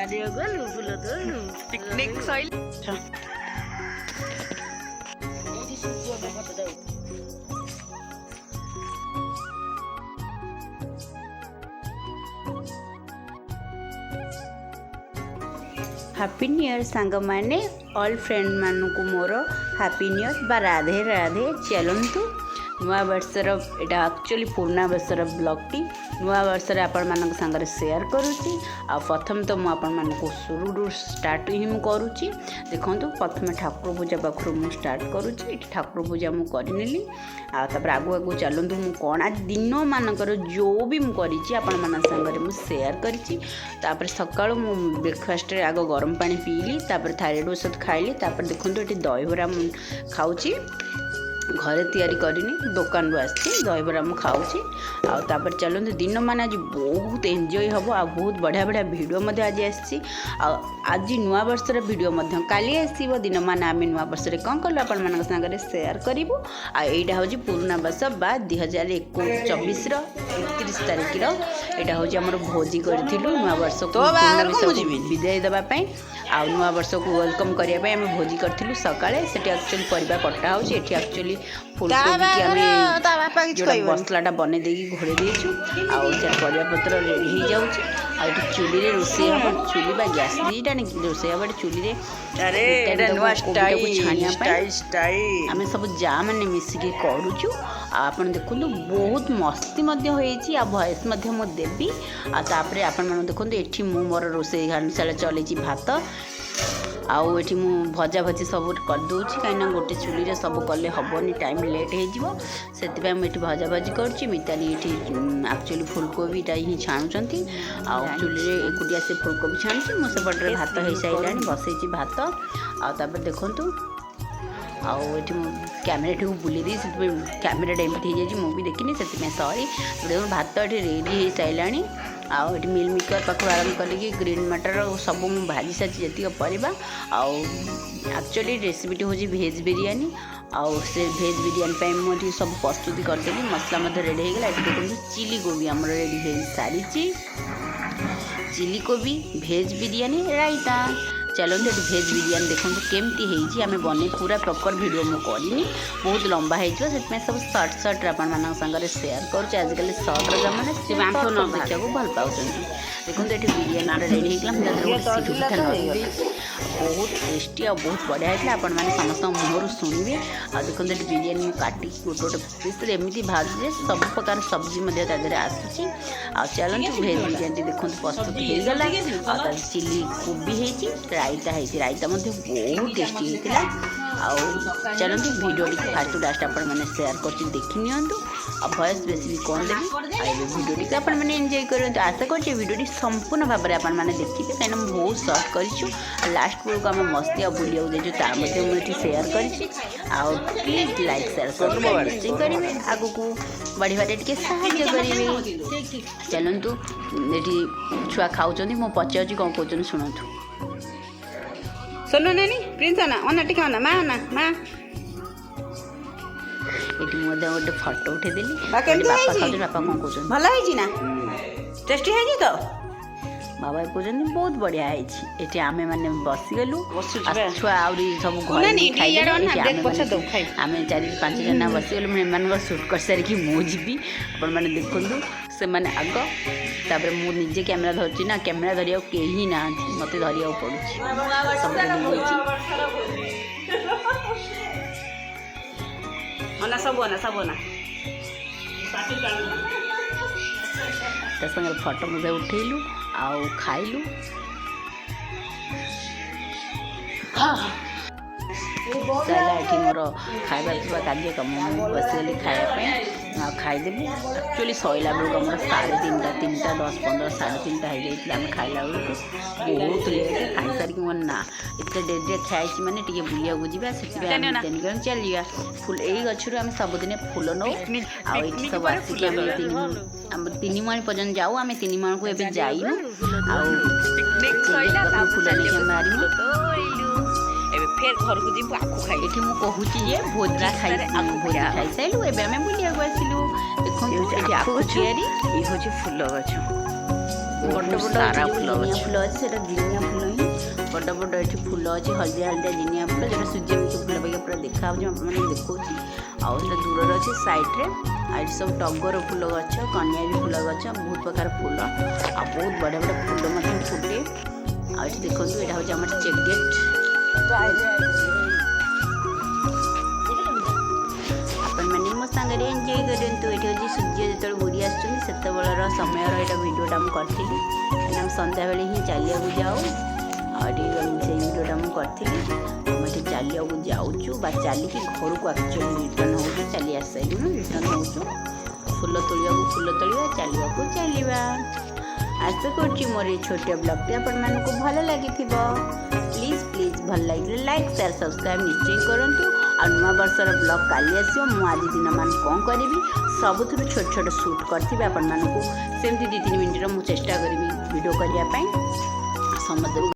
ଗଲୁ ଫୁଲ ତୋଳୁ ପିକନିକ ସଇଲା। ଏଇଠି ସୂର୍ଯ୍ୟ ଫଟୋ ଯାଉ हैप्पी न्यू ईयर सांग माने ऑल फ्रेंड मानू मोर हैप्पी न्यू ईयर बा राधे राधे। चलतु नुआ वर्षर यहाँ एक्चुअली पुराना वर्षर ब्लॉगटी नुआ वर्ष आपण मान सांगे सेयार करुच्ची। आ प्रथम तो मुझे शुरू स्टार्ट ही करुच्ची। देखो प्रथम ठाकुर पूजा पाखु मुझे स्टार्ट करुच्ची। ठाकुर पूजा मुझे करनेली आगू आगू चलतु मु कौन आज दिन मानकर जो भी मुझे आपण मान सांगे मुझे सेयार करी। सका मु ब्रेकफास्ट आग गरम पानी पीली थायराइड औषध खाइली। देखो ये दहीबरा खाऊँगी घरे तैयारी करनी दुकान आसी दहीबरा मु खाऊँगी। आपर चलते दिन मान आज बहुत एंजॉय हम आ बहुत बढ़िया बढ़िया वीडियो आज आसी। आज नुआ वर्षर वीडियो काली आसो दिन मान आम नुआ वर्ष कौन कलु आपण मान सागर सेयार करूँ। आईटा हूँ पुराना वर्ष बा 2024 31 तारिख यहाँ हूँ आम भोजी करूँ नुआ वर्ष को विदाय देवाई आ नुआ वर्ष को वेलकम करने आम भोजी करूँ सकाଳେ सेठी एक्चुअली परिबा कटा होची। एठी एक्चुअली फुलकोबी की आम मसलाटा बने देकी घोड़े देचु आ परिबा पत्र रेडी हो जाउची। आ एठी चुली रे रोसे हम चुली बा गैस दीटा ने रोसे हम चुली रे अरे एटा नुआ स्टाइल आम सब जा माने मिसिकी करूचु। आपन देखुनु बहुत मस्ती मध्य होईची आ वॉइस मध्य मो देबी। आ तापरे आपन मन देखुनु एठी मु मोर रोसे घानसाला चलेची भात आउ एठी मु भजा भजी सब कर दूची कहीं गोटे चुली रे सब कले हबनी टाइम लेट हो से मुझे भजा भजी करुच्ची। मिताली ये एक्चुअली फुलकोबीटा ही छाणुंट आउ चुली रे एकुटिया से फुलकोबी छाणुची। मो सेपटे भात हो सारा बसई भात आपर देखु आउ कैमेरा बुले दी कैमेरा एमती हो जाए मुझे देखनी से सॉरी। देखो भात ये रेडी हो सारे आउ ये मिल मेकर पाखु आरम्भ कल ग्रीन मटर सब मुझे भाजी सारी जी परिवा एक्चुअली रेसिपीटी हूँ भेज बिरियानी आउ से भेज बिरियानी मुझे सब प्रस्तुति करदेली मसला रेडी हो गला। ये देखो चिली कोबी आम रेडी हो सारी चिली कोबी भेज बिरियानी रायता। चलते ये भेज बिरियानी देखो केमती होती आम बन पूरा प्रॉपर वीडियो मुझे करनी बहुत लंबा हो सब सर्ट सर्ट आप सागर सेयार करुच्चे। आजिकल सर्ट जमाना से देखा भल पाँच देखो ये बिरियानी रेडी होगा बहुत टेस्टी और बहुत बढ़िया होता है। आपण मैंने समस्त मुहर शुणवे आ देखो ये बिरियानी काटी गोटे गोटे पीस एमती भाजे सब प्रकार सब्जी आसूसी। आ चलते भेज बिरियानी देखो प्रस्तुत हो गला। चिली कोबी रायता रायता बहुत टेस्टी होता। आउ चलते वीडियो फास्ट टू लास्ट आपण मैंने सेयार कर देखी नियंतु आ वॉइस बेस भी कौन देवी आ वीडियो आपण मैंने एंजॉय करूँ। आशा कर वीडियो संपूर्ण भाव में आपण मैंने देखिए कहीं बहुत सर्ट कर लास्ट बेलू आम मस्ती आ बुलिया जाइए मुझे सेयार कर प्लीज लाइक सेयार सब्सक्राइब करेंगे आगू को बढ़िया टे साहाଯ୍य करेंगे। चलतु ये छुआ खाऊँ मो पचार कौन कौन शुणु सोनो नानी प्रिंस आना अना टिका आना माँ आना माँ ये गोटे फटो उठेदेली बापा बापा कौन कौन भल है टेस्टी है तो बाबा कहते बहुत बढ़िया है। ये आम मैंने बसीगलु छुआ आहरी सब घर आम 4-5 जना बसीगलु मैं सुट कर सारिकी मुझी आपण मैंने देखु से मैंने आग तापर मु निजे कैमेरा धरची ना कैमेरा धरिया कहीं ना मत धरिया पड़ुची सब संगे फटो मुझे उठेलु आउ खाइलु सारा ये मोर खाଇବା पिवा कार्यक्रम बसगली खायापी खाईदेवी एक्चुअली सैला बेलू आम 3:30 3:10 15 3:30 हो खाला बेलू बहुत लेट खाई सारिक मोर ना इतने डेरी खाई मैंने टे बुलिया जावा से चलिए फुल यही गचर आम सबुदिन फुल नौ आई सब आसिक आम 3 माणी पर्यटन जाऊ आम 3 माण को एवं जाइनु फुल मारिनु फेर घर को जीव आखु खाई ये मुझे कहूँ भोजी खाई खाई सारू एवं आम बुलिया आसलु देखो आखु ये हूँ फुल गछ ବଡ଼ ବଡ଼ ସାରା ଏଠି ଫୁଲ ଯେଉଁ ଅଛି। ଜିନିଆ ଫୁଲ ଅଛି ସେଇଟା ଜିନିଆ ଫୁଲ ହିଁ ବଡ଼ ବଡ଼ ଏଠି ଫୁଲ ଅଛି ହଳଦିଆ ହଳଦିଆ ଜିନିଆ ଫୁଲ ଯେଉଁଟା ସୂର୍ଯ୍ୟମୁଖୀ ଫୁଲ ବାଗିଆ ପୁରା ଦେଖାହେଉଛି ଆପଣମାନଙ୍କୁ ଦେଖାଉଛି ଆଉ ସେଇଟା ଦୂରରେ ଅଛି ସାଇଡ଼୍ରେ ଆଉ ଏଠି ସବୁ ଟଗର ଫୁଲ ଗଛ କନିଆରୀ ଫୁଲ ଗଛ ବହୁତ ପ୍ରକାର ଫୁଲ ଆଉ ବହୁତ ବଢ଼ିଆ ବଢ଼ିଆ ଫୁଲ ମଧ୍ୟ ଫୁଟେ ଆଉ ଏଠି ଦେଖନ୍ତୁ ଏଇଟା ହେଉଛି ଆମର ଚେକ୍ ଗେଟ୍ ଆପଣମାନେ ମୋ ସାଙ୍ଗରେ ଏନ୍ଜୟ କରନ୍ତୁ ଏଠି ହେଉଛି ସୂର୍ଯ୍ୟ ଯେତେବେଳେ ବୁଡ଼ି ଆସୁଛନ୍ତି ସେତେବେଳର ସମୟର ଏଇଟା ଭିଡ଼ିଓଟା ମୁଁ କରିଥିଲି କାହିଁକିନା ଆମେ ସନ୍ଧ୍ୟାବେଳେ ହିଁ ଚାଲିବାକୁ ଯାଉ ଆଉ ଏଠି ସେଇ ଭିଡ଼ିଓଟା ମୁଁ କରିଥିଲି ଆମେ ଏଠି ଚାଲିବାକୁ ଯାଉଛୁ ବା ଚାଲିକି ଘରକୁ ଆକ୍ଚୁଆଲି ରିଟର୍ନ ହେଉଛୁ ଚାଲି ଆସିସାରିଲୁଣୁ ରିଟର୍ନ ହେଉଛୁ ଫୁଲ ତୋଳିବାକୁ ଫୁଲ ତୋଳିବା ଚାଲିବାକୁ ଚାଲିବା ଆଶା କରୁଛି ମୋର ଏ ଛୋଟିଆ ବ୍ଲଗ୍ଟି ଆପଣମାନଙ୍କୁ ଭଲ ଲାଗିଥିବ ପ୍ଲିଜ୍ ଭଲ ଲାଗିଲେ ଲାଇକ୍ ସେୟାର ସବସ୍କ୍ରାଇବ୍ ନିଶ୍ଚୟ କରନ୍ତୁ ଆଉ ନୂଆ ବର୍ଷର ବ୍ଲଗ୍ କାଲି ଆସିବ ମୁଁ ଆଜି ଦିନମାନ କ'ଣ କରିବି ସବୁଥିରୁ ଛୋଟ ଛୋଟ ସୁଟ୍ କରିଥିବି ଆପଣମାନଙ୍କୁ ସେମିତି 2-3 ମିନିଟ୍ର ମୁଁ ଚେଷ୍ଟା କରିବି ଭିଡ଼ିଓ କରିବା ପାଇଁ ସମସ୍ତେ